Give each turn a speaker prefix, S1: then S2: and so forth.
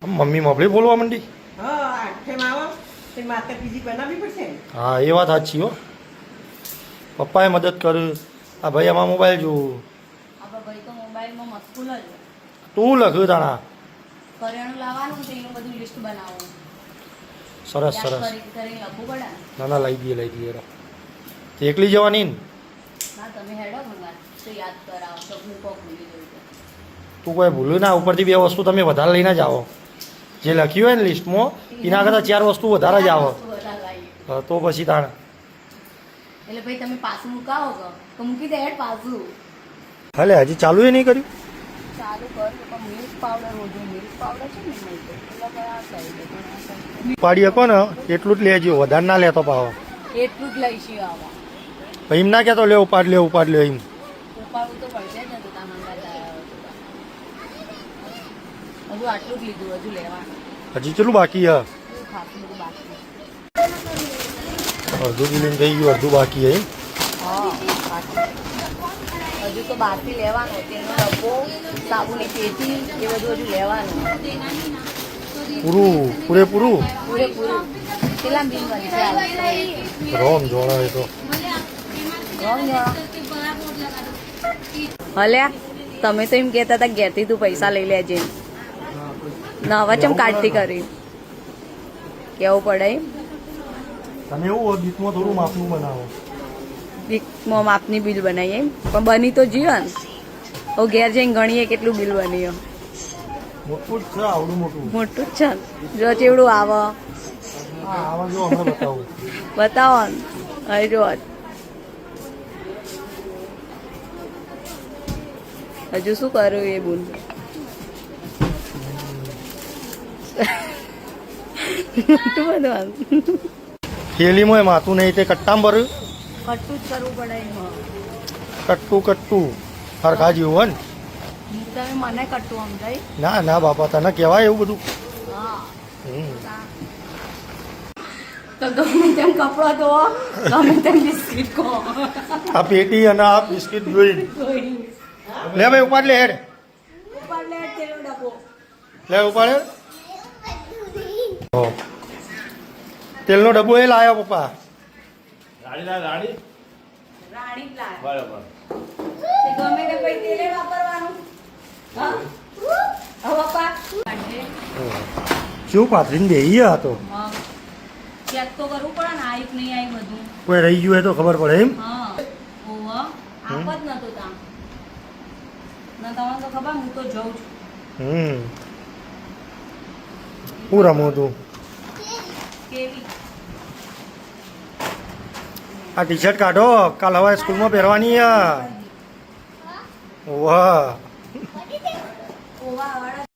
S1: Mummy મફળી બોલવા માંડી. હા એ વાત સાચી હો. પપ્પાએ મદદ કરી. આ ભાઈ આમાં મોબાઈલ જોવું. તું લખ્યું તાણા. સરસ સરસ. ના ના લઈ દઈએ એકલી જવાની ને. તું કોઈ ભૂલ્યું ના. ઉપરથી 2 વસ્તુ તમે વધારે લઈને જ આવો. જે લખ્યું હોય ને લિસ્ટમાં એના કરતાં 4 વસ્તુ વધારે જ આવો. તો પછી તાણ
S2: એટલે ભાઈ તમે પાછું મુકાવો તો મૂકી દે પાછું.
S1: હાલે હજી ચાલુ એ નહીં કર્યું.
S2: ચાલુ કર પણ મિલ્ક પાવડર વધુ મિલ્ક પાવડર છે ને
S1: પાડી શકો ને એટલું જ લેજો. વધારે ના લેતો પાવો.
S2: એટલું જ લઈશું આવા.
S1: એમ ના કહેતો લે ઉપાડ લે એમ.
S2: ઉપાડવું તો પડશે જ ને. તો હજુ આટલું જ લીધું. હજુ લેવાનું
S1: હજી કેટલું બાકી હે?
S2: ખાસું બધું બાકી.
S1: અડધું બિલિંગ થઈ ગયું. અડધું બાકી હે.
S2: હજુ તો બહારથી લેવાનું. તેનો ડબ્બો, સાબુની પેટી એ બધું હજુ લેવાનું.
S1: પૂરેપૂરું
S2: કેટલા બિલ બનશે?
S1: રોમ જોડા એ તો
S2: હલ્યા તમે તો એમ કહેતા હતા ઘેરથી તું પૈસા લઈ લેજે. નવા ચમ કાઢતી કરી કેવું પડે એમ.
S1: તમે એવું ગીતમાં થોડું માપનું બનાવો.
S2: ગીતમાં માપની બિલ બનાવીએ એમ. પણ બની તો જીવન. હવે ઘેર જઈને ગણીએ કેટલું બિલ બન્યું.
S1: મોટું જ છે. આવડું
S2: મોટું જ છે. જો ચેવડું આવે.
S1: જો હમણાં બતાવું.
S2: બતાવો ને. હવે જો હજુ શું કર્યું એ બોલ.
S1: થેલીમાં માથું નહીં તે કટ્ટામાં ભર્યું.
S2: કટ્ટું જ કરવું પડે એમાં.
S1: કટ્ટું હરખા જેવું ને.
S2: તમે મને કટ્ટું સમજાય.
S1: ના ના બાપા તને કહેવાય એવું બધું.
S2: તો ગમે તેમ કપડો ધોવો, ગમે તેમ બિસ્કિટ ખો.
S1: આ પેટી અને આ બિસ્કિટ જોઈ લે ભાઈ. ઉપાડ લે હેડ. લે ઉપાડે. તેલનો ડબ્બો એ લાયો પપ્પા.
S2: રાણી બરાબર. ગમે તે કોઈ તેલે વાપરવાનું. હા પપ્પા
S1: શું પાથરીને બેહી હતો.
S2: ચેક તો કરવું પડે ને. આઈ નહીં આઈ બધું.
S1: કોઈ રહી ગયું હોય તો ખબર પડે એમ.
S2: હા ઓવા આપ જ નતો તા. ના તમને તો ખબર હું તો જઉં છું.
S1: હું રમું તું.
S2: કેવી
S1: આ ટી શર્ટ કાઢો. કાલ હવે સ્કૂલમાં પહેરવાની. વાહ
S2: ઓવા